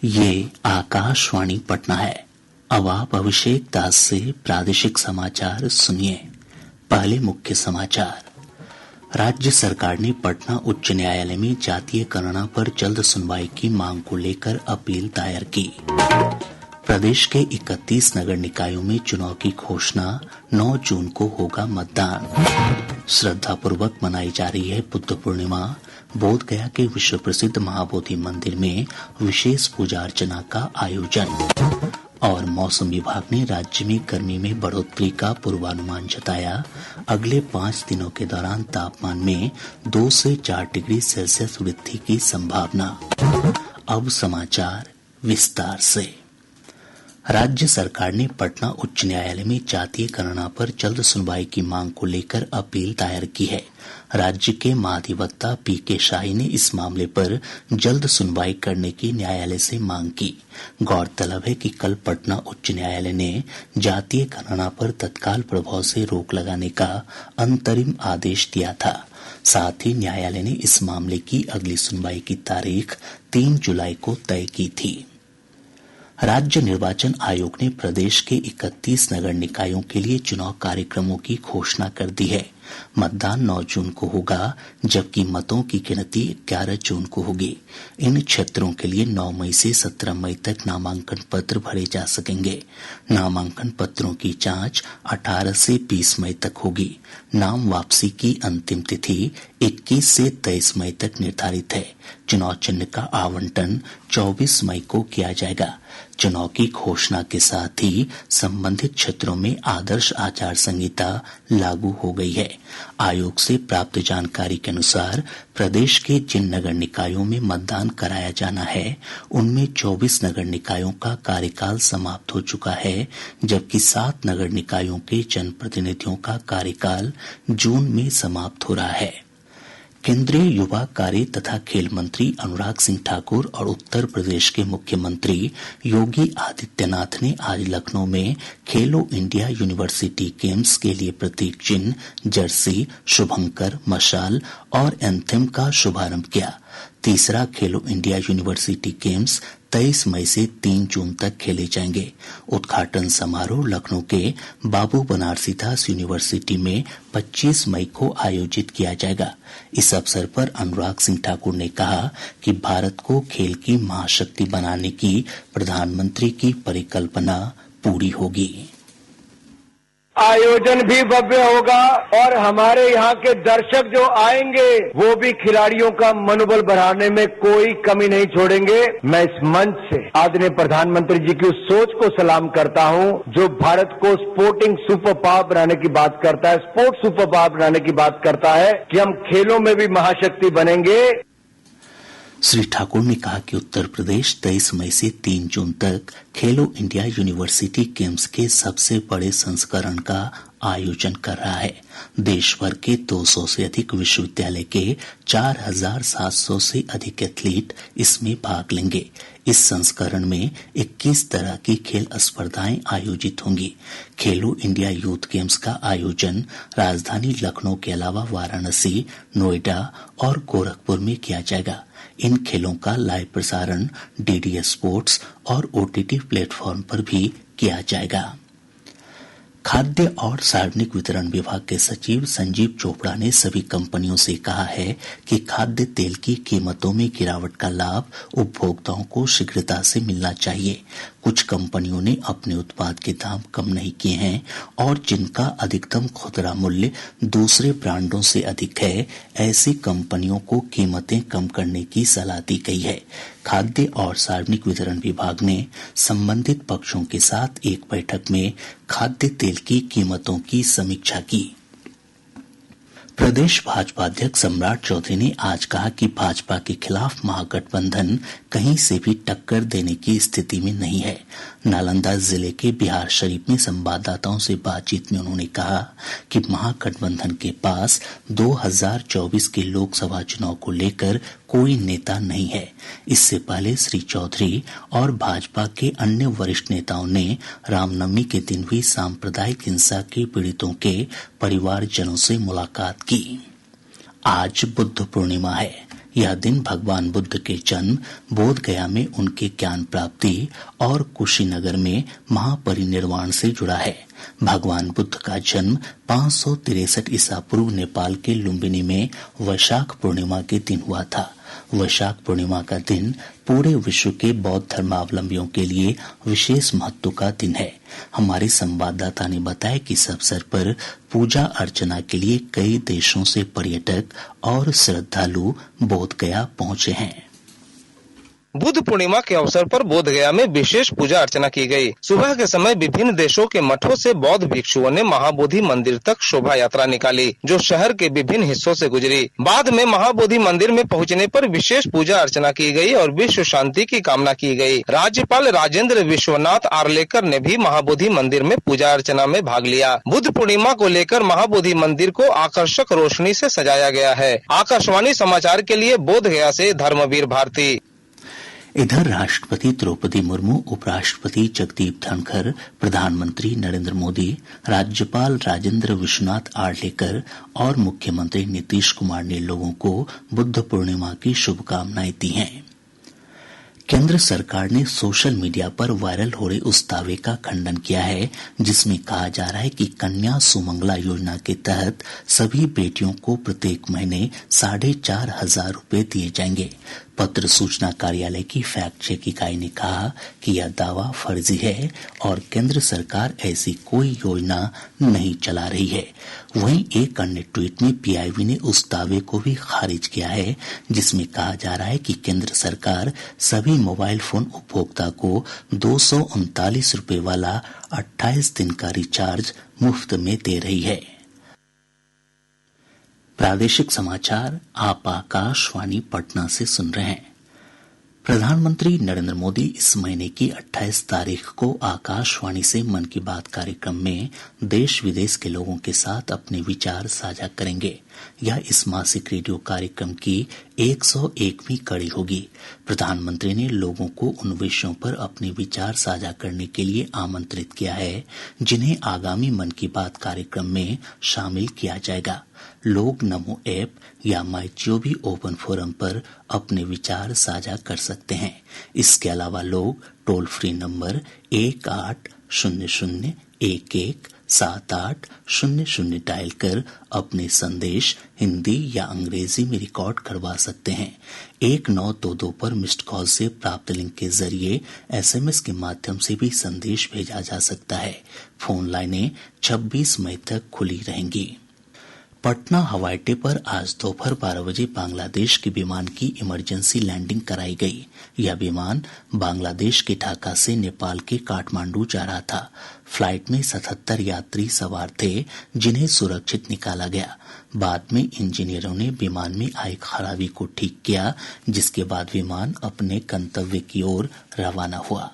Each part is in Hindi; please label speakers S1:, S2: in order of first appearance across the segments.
S1: ये आकाशवाणी पटना है। अब आप अभिषेक दास से प्रादेशिक समाचार सुनिए। पहले मुख्य समाचार। राज्य सरकार ने पटना उच्च न्यायालय में जातीय गणना पर जल्द सुनवाई की मांग को लेकर अपील दायर की। प्रदेश के 31 नगर निकायों में चुनाव की घोषणा, 9 जून को होगा मतदान। श्रद्धापूर्वक मनाई जा रही है बुद्ध पूर्णिमा। बोध गया के विश्व प्रसिद्ध महाबोधि मंदिर में विशेष पूजा अर्चना का आयोजन। और मौसम विभाग ने राज्य में गर्मी में बढ़ोतरी का पूर्वानुमान जताया। अगले 5 दिनों के दौरान तापमान में 2 से 4 डिग्री सेल्सियस वृद्धि की संभावना। अब समाचार विस्तार से। राज्य सरकार ने पटना उच्च न्यायालय में जातीय गणना पर जल्द सुनवाई की मांग को लेकर अपील दायर की है। राज्य के महाधिवक्ता पीके शाही ने इस मामले पर जल्द सुनवाई करने की न्यायालय से मांग की। गौरतलब है कि कल पटना उच्च न्यायालय ने जातीय गणना पर तत्काल प्रभाव से रोक लगाने का अंतरिम आदेश दिया था। साथ ही न्यायालय ने इस मामले की अगली सुनवाई की तारीख 3 जुलाई को तय की थी। राज्य निर्वाचन आयोग ने प्रदेश के 31 नगर निकायों के लिए चुनाव कार्यक्रमों की घोषणा कर दी है। मतदान 9 जून को होगा, जबकि मतों की गिनती 11 जून को होगी। इन क्षेत्रों के लिए 9 मई से 17 मई तक नामांकन पत्र भरे जा सकेंगे। नामांकन पत्रों की जांच 18 से 20 मई तक होगी। नाम वापसी की अंतिम तिथि 21 से 23 मई तक निर्धारित है। चुनाव चिन्ह का आवंटन 24 मई को किया जाएगा। चुनाव की घोषणा के साथ ही संबंधित क्षेत्रों में आदर्श आचार संहिता लागू हो गई है। आयोग से प्राप्त जानकारी के अनुसार प्रदेश के जिन नगर निकायों में मतदान कराया जाना है, उनमें 24 नगर निकायों का कार्यकाल समाप्त हो चुका है, जबकि 7 नगर निकायों के जनप्रतिनिधियों का कार्यकाल जून में समाप्त हो रहा है। केंद्रीय युवा कार्य तथा खेल मंत्री अनुराग सिंह ठाकुर और उत्तर प्रदेश के मुख्यमंत्री योगी आदित्यनाथ ने आज लखनऊ में खेलो इंडिया यूनिवर्सिटी गेम्स के लिए प्रतीक चिन्ह, जर्सी, शुभंकर, मशाल और एंथेम का शुभारंभ किया। तीसरा खेलो इंडिया यूनिवर्सिटी गेम्स 23 मई से 3 जून तक खेले जाएंगे। उद्घाटन समारोह लखनऊ के बाबू बनारसी दास यूनिवर्सिटी में 25 मई को आयोजित किया जाएगा। इस अवसर पर अनुराग सिंह ठाकुर ने कहा कि भारत को खेल की महाशक्ति बनाने की प्रधानमंत्री की परिकल्पना पूरी होगी।
S2: आयोजन भी भव्य होगा और हमारे यहाँ के दर्शक जो आएंगे वो भी खिलाड़ियों का मनोबल बढ़ाने में कोई कमी नहीं छोड़ेंगे। मैं इस मंच से आदरणीय प्रधानमंत्री जी की उस सोच को सलाम करता हूँ जो भारत को स्पोर्टिंग सुपर पावर बनाने की बात करता है, स्पोर्ट्स सुपर पावर बनाने की बात करता है कि हम खेलों में भी महाशक्ति बनेंगे।
S1: श्री ठाकुर ने कहा कि उत्तर प्रदेश 23 मई से 3 जून तक खेलो इंडिया यूनिवर्सिटी गेम्स के सबसे बड़े संस्करण का आयोजन कर रहा है। देश भर के 200 से अधिक विश्वविद्यालय के 4700 से अधिक एथलीट इसमें भाग लेंगे। इस संस्करण में 21 तरह की खेल स्पर्धाएं आयोजित होंगी। खेलो इंडिया यूथ गेम्स का आयोजन राजधानी लखनऊ के अलावा वाराणसी, नोएडा और गोरखपुर में किया जाएगा। इन खेलों का लाइव प्रसारण डीडी स्पोर्ट्स और ओटीटी प्लेटफॉर्म पर भी किया जाएगा। खाद्य और सार्वजनिक वितरण विभाग के सचिव संजीव चोपड़ा ने सभी कंपनियों से कहा है कि खाद्य तेल की कीमतों में गिरावट का लाभ उपभोक्ताओं को शीघ्रता से मिलना चाहिए। कुछ कंपनियों ने अपने उत्पाद के दाम कम नहीं किए हैं और जिनका अधिकतम खुदरा मूल्य दूसरे ब्रांडों से अधिक है, ऐसी कंपनियों को कीमतें कम करने की सलाह दी गई है। खाद्य और सार्वजनिक वितरण विभाग ने संबंधित पक्षों के साथ एक बैठक में खाद्य तेल की कीमतों की समीक्षा की। प्रदेश भाजपा अध्यक्ष सम्राट चौधरी ने आज कहा कि भाजपा के खिलाफ महागठबंधन कहीं से भी टक्कर देने की स्थिति में नहीं है। नालंदा जिले के बिहार शरीफ में संवाददाताओं से बातचीत में उन्होंने कहा कि महागठबंधन के पास 2024 के लोकसभा चुनाव को लेकर कोई नेता नहीं है। इससे पहले श्री चौधरी और भाजपा के अन्य वरिष्ठ नेताओं ने रामनवमी के दिन हुई सांप्रदायिक हिंसा के पीड़ितों के परिवारजनों से मुलाकात की। आज बुद्ध पूर्णिमा है। यह दिन भगवान बुद्ध के जन्म, बोध गया में उनके ज्ञान प्राप्ति और कुशीनगर में महापरिनिर्वाण से जुड़ा है। भगवान बुद्ध का जन्म 563 ईसा पूर्व नेपाल के लुम्बिनी में वैशाख पूर्णिमा के दिन हुआ था। वैशाख पूर्णिमा का दिन पूरे विश्व के बौद्ध धर्मावलंबियों के लिए विशेष महत्व का दिन है। हमारे संवाददाता ने बताया कि इस अवसर पर पूजा अर्चना के लिए कई देशों से पर्यटक और श्रद्धालु बोध गया पहुंचे हैं।
S3: बुद्ध पूर्णिमा के अवसर पर बोध गया में विशेष पूजा अर्चना की गई। सुबह के समय विभिन्न देशों के मठों से बौद्ध भिक्षुओं ने महाबोधि मंदिर तक शोभा यात्रा निकाली, जो शहर के विभिन्न हिस्सों से गुजरी। बाद में महाबोधि मंदिर में पहुंचने पर विशेष पूजा अर्चना की गई और विश्व शांति की कामना की गई। राज्यपाल राजेंद्र विश्वनाथ आर्लेकर ने भी महाबोधि मंदिर में पूजा अर्चना में भाग लिया। बुद्ध पूर्णिमा को लेकर महाबोधि मंदिर को आकर्षक रोशनी से सजाया गया है। आकाशवाणी समाचार के लिए बोध गया से धर्मवीर भारती।
S1: इधर राष्ट्रपति द्रौपदी मुर्मू, उपराष्ट्रपति जगदीप धनखड़, प्रधानमंत्री नरेंद्र मोदी, राज्यपाल राजेंद्र विश्वनाथ आर्लेकर और मुख्यमंत्री नीतीश कुमार ने लोगों को बुद्ध पूर्णिमा की शुभकामनाएं दी हैं। केंद्र सरकार ने सोशल मीडिया पर वायरल हो रहे उस दावे का खंडन किया है जिसमें कहा जा रहा है कि कन्या सुमंगला योजना के तहत सभी बेटियों को प्रत्येक महीने 4,500 रुपए दिए जाएंगे। पत्र सूचना कार्यालय की फैक्ट चेक इकाई ने कहा कि यह दावा फर्जी है और केंद्र सरकार ऐसी कोई योजना नहीं चला रही है। वहीं एक अन्य ट्वीट में पीआईबी ने उस दावे को भी खारिज किया है जिसमें कहा जा रहा है कि केंद्र सरकार सभी मोबाइल फोन उपभोक्ता को 239 रुपए वाला 28 दिन का रिचार्ज मुफ्त में दे रही है। प्रादेशिक समाचार आप आकाशवाणी पटना से सुन रहे हैं। प्रधानमंत्री नरेंद्र मोदी इस महीने की 28 तारीख को आकाशवाणी से मन की बात कार्यक्रम में देश विदेश के लोगों के साथ अपने विचार साझा करेंगे। यह इस मासिक रेडियो कार्यक्रम की 101वीं कड़ी होगी। प्रधानमंत्री ने लोगों को उन विषयों पर अपने विचार साझा करने के लिए आमंत्रित किया है जिन्हें आगामी मन की बात कार्यक्रम में शामिल किया जाएगा। लोग नमो ऐप या माईजीओवी ओपन फोरम पर अपने विचार साझा कर सकते हैं। इसके अलावा लोग टोल फ्री नंबर 1800-11-7800 डायल कर अपने संदेश हिंदी या अंग्रेजी में रिकॉर्ड करवा सकते हैं। 1922 पर मिस्ड कॉल से प्राप्त लिंक के जरिए एसएमएस के माध्यम से भी संदेश भेजा जा सकता है। फोन लाइनें 26 मई तक खुली रहेंगी। पटना हवाई अड्डे पर आज दोपहर 12 बजे बांग्लादेश के विमान की इमरजेंसी लैंडिंग कराई गई। यह विमान बांग्लादेश के ढाका से नेपाल के काठमांडू जा रहा था। फ्लाइट में 77 यात्री सवार थे जिन्हें सुरक्षित निकाला गया। बाद में इंजीनियरों ने विमान में आई खराबी को ठीक किया, जिसके बाद विमान अपने गंतव्य की ओर रवाना हुआ।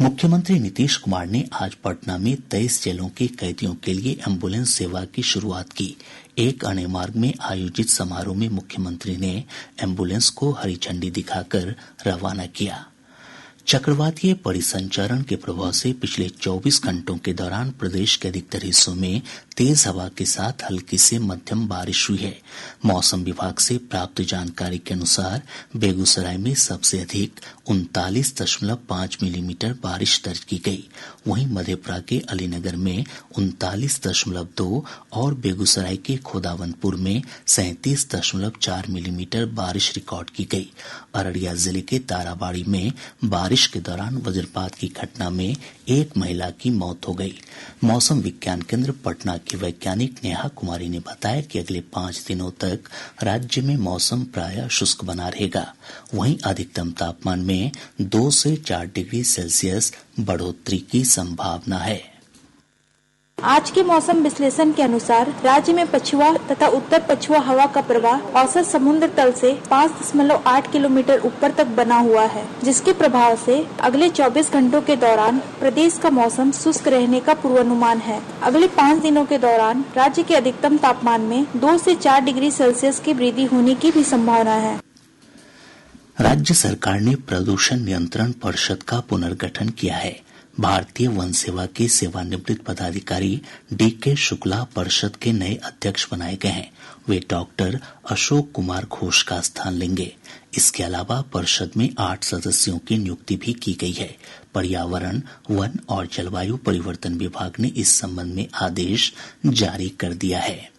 S1: मुख्यमंत्री नीतीश कुमार ने आज पटना में 23 जेलों के कैदियों के लिए एम्बुलेंस सेवा की शुरुआत की। एक अणे मार्ग में आयोजित समारोह में मुख्यमंत्री ने एम्बुलेंस को हरी झंडी दिखाकर रवाना किया। चक्रवातीय परिसंचरण के प्रभाव से पिछले 24 घंटों के दौरान प्रदेश के अधिकतर हिस्सों में तेज हवा के साथ हल्की से मध्यम बारिश हुई है। मौसम विभाग से प्राप्त जानकारी के अनुसार बेगूसराय में सबसे अधिक 39.5 मिलीमीटर बारिश दर्ज की गई। वहीं मधेपुरा के अलीनगर में 39.2 और बेगूसराय के खोदावंदपुर में 37.4 मिलीमीटर बारिश रिकॉर्ड की गई। अररिया जिले के ताराबाड़ी में बारिश के दौरान वज्रपात की घटना में एक महिला की मौत हो गई। मौसम विज्ञान केंद्र पटना की वैज्ञानिक नेहा कुमारी ने बताया कि अगले 5 दिनों तक राज्य में मौसम प्रायः शुष्क बना रहेगा। वहीं अधिकतम तापमान में 2 से 4 डिग्री सेल्सियस बढ़ोतरी की संभावना है।
S4: आज के मौसम विश्लेषण के अनुसार राज्य में पछुआ तथा उत्तर पछुआ हवा का प्रवाह औसत समुद्र तल से 5.8 किलोमीटर ऊपर तक बना हुआ है, जिसके प्रभाव से अगले 24 घंटों के दौरान प्रदेश का मौसम शुष्क रहने का पूर्वानुमान है। अगले 5 दिनों के दौरान राज्य के अधिकतम तापमान में 2 से 4 डिग्री सेल्सियस की वृद्धि होने की भी संभावना है।
S1: राज्य सरकार ने प्रदूषण नियंत्रण परिषद का पुनर्गठन किया है। भारतीय वन सेवा के सेवानिवृत्त पदाधिकारी डीके शुक्ला परिषद के नए अध्यक्ष बनाए गए हैं। वे डॉक्टर अशोक कुमार घोष का स्थान लेंगे। इसके अलावा परिषद में 8 सदस्यों की नियुक्ति भी की गई है। पर्यावरण, वन और जलवायु परिवर्तन विभाग ने इस संबंध में आदेश जारी कर दिया है।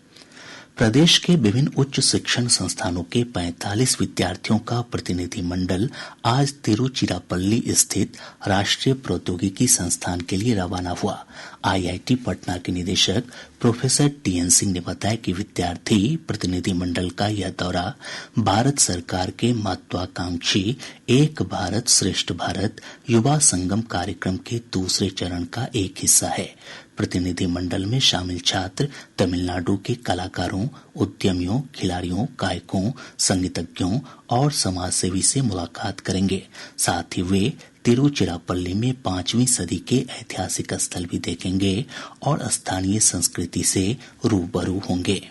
S1: प्रदेश के विभिन्न उच्च शिक्षण संस्थानों के 45 विद्यार्थियों का प्रतिनिधि मंडल आज तिरुचिरापल्ली स्थित राष्ट्रीय प्रौद्योगिकी संस्थान के लिए रवाना हुआ। आईआईटी पटना के निदेशक प्रोफेसर टीएन सिंह ने बताया कि विद्यार्थी प्रतिनिधि मंडल का यह दौरा भारत सरकार के महत्वाकांक्षी एक भारत श्रेष्ठ भारत युवा संगम कार्यक्रम के दूसरे चरण का एक हिस्सा है। प्रतिनिधि मंडल में शामिल छात्र तमिलनाडु के कलाकारों, उद्यमियों, खिलाड़ियों, गायकों, संगीतज्ञों और समाजसेवी से मुलाकात करेंगे। साथ ही वे तिरुचिरापल्ली में 5वीं सदी के ऐतिहासिक स्थल भी देखेंगे और स्थानीय संस्कृति से रूबरू होंगे।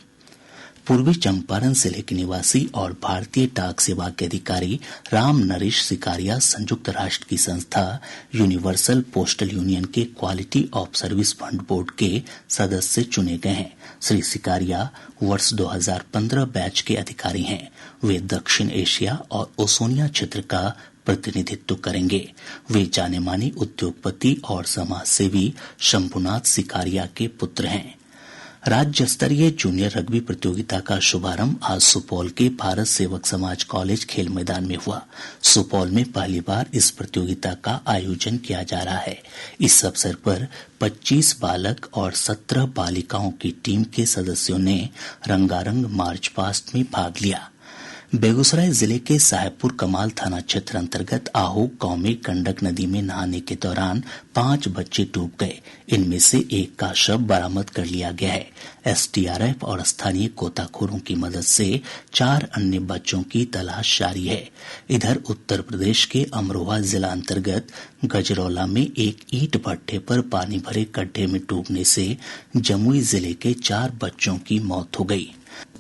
S1: पूर्वी चंपारण जिले के निवासी और भारतीय डाक सेवा के अधिकारी राम नरेश सिकारिया संयुक्त राष्ट्र की संस्था यूनिवर्सल पोस्टल यूनियन के quality of service fund board के सदस्य चुने गए हैं। श्री सिकारिया वर्ष 2015 बैच के अधिकारी हैं। वे दक्षिण एशिया और ओशनिया क्षेत्र का प्रतिनिधित्व करेंगे। वे जाने माने उद्योगपति और समाजसेवी शंभुनाथ सिकारिया के पुत्र हैं। राज्य स्तरीय जूनियर रग्बी प्रतियोगिता का शुभारंभ आज सुपौल के भारत सेवक समाज कॉलेज खेल मैदान में हुआ। सुपौल में पहली बार इस प्रतियोगिता का आयोजन किया जा रहा है। इस अवसर पर 25 बालक और 17 बालिकाओं की टीम के सदस्यों ने रंगारंग मार्च पास्ट में भाग लिया। बेगूसराय जिले के साहेबपुर कमाल थाना क्षेत्र अंतर्गत आहू गांव में गंडक नदी में नहाने के दौरान 5 बच्चे डूब गए। इनमें से एक का शव बरामद कर लिया गया है। एसडीआरएफ और स्थानीय गोताखोरों की मदद से 4 अन्य बच्चों की तलाश जारी है। इधर उत्तर प्रदेश के अमरोहा जिला अंतर्गत गजरौला में एक ईंट भट्ठे पर पानी भरे गड्ढे में डूबने से जमुई जिले के 4 बच्चों की मौत हो गई।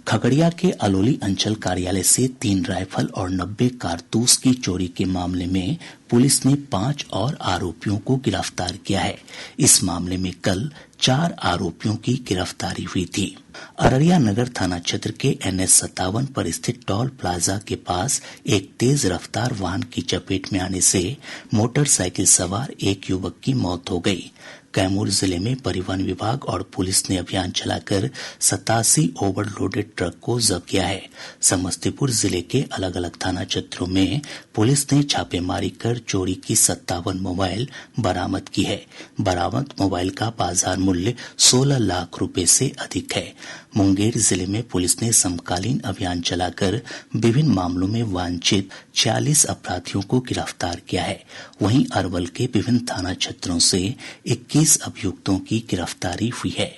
S1: खगड़िया के अलोली अंचल कार्यालय से 3 राइफल और 90 कारतूस की चोरी के मामले में पुलिस ने 5 और आरोपियों को गिरफ्तार किया है। इस मामले में कल 4 आरोपियों की गिरफ्तारी हुई थी। अररिया नगर थाना क्षेत्र के NH57 पर स्थित टोल प्लाजा के पास एक तेज रफ्तार वाहन की चपेट में आने से मोटरसाइकिल सवार एक युवक की मौत हो गई। कैमूर जिले में परिवहन विभाग और पुलिस ने अभियान चलाकर 87 ओवरलोडेड ट्रक को जब्त किया है। समस्तीपुर जिले के अलग अलग थाना क्षेत्रों में पुलिस ने छापेमारी कर चोरी की 57 मोबाइल बरामद की है। बरामद मोबाइल का बाजार मूल्य 16 लाख रुपए से अधिक है। मुंगेर जिले में पुलिस ने समकालीन अभियान चलाकर विभिन्न मामलों में वांछित 46 अपराधियों को गिरफ्तार किया है। वहीं अरवल के विभिन्न थाना क्षेत्रों से 21 अभियुक्तों की गिरफ्तारी हुई है।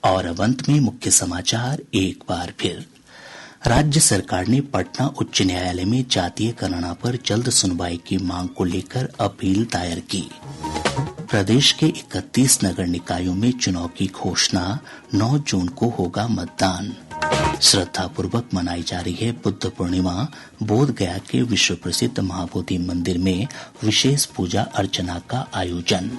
S1: और अब अंत में मुख्य समाचार एक बार फिर। राज्य सरकार ने पटना उच्च न्यायालय में जातीय गणना पर जल्द सुनवाई की मांग को लेकर अपील दायर की। प्रदेश के 31 नगर निकायों में चुनाव की घोषणा, 9 जून को होगा मतदान। श्रद्धापूर्वक मनाई जा रही है बुद्ध पूर्णिमा। बोध गया के विश्व प्रसिद्ध महाबोधि मंदिर में विशेष पूजा अर्चना का आयोजन।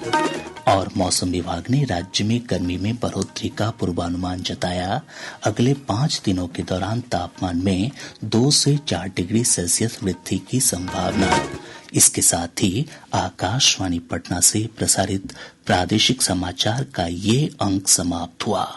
S1: और मौसम विभाग ने राज्य में गर्मी में बढ़ोतरी का पूर्वानुमान जताया। अगले 5 दिनों के दौरान तापमान में 2 से 4 डिग्री सेल्सियस वृद्धि की संभावना। इसके साथ ही आकाशवाणी पटना से प्रसारित प्रादेशिक समाचार का ये अंक समाप्त हुआ।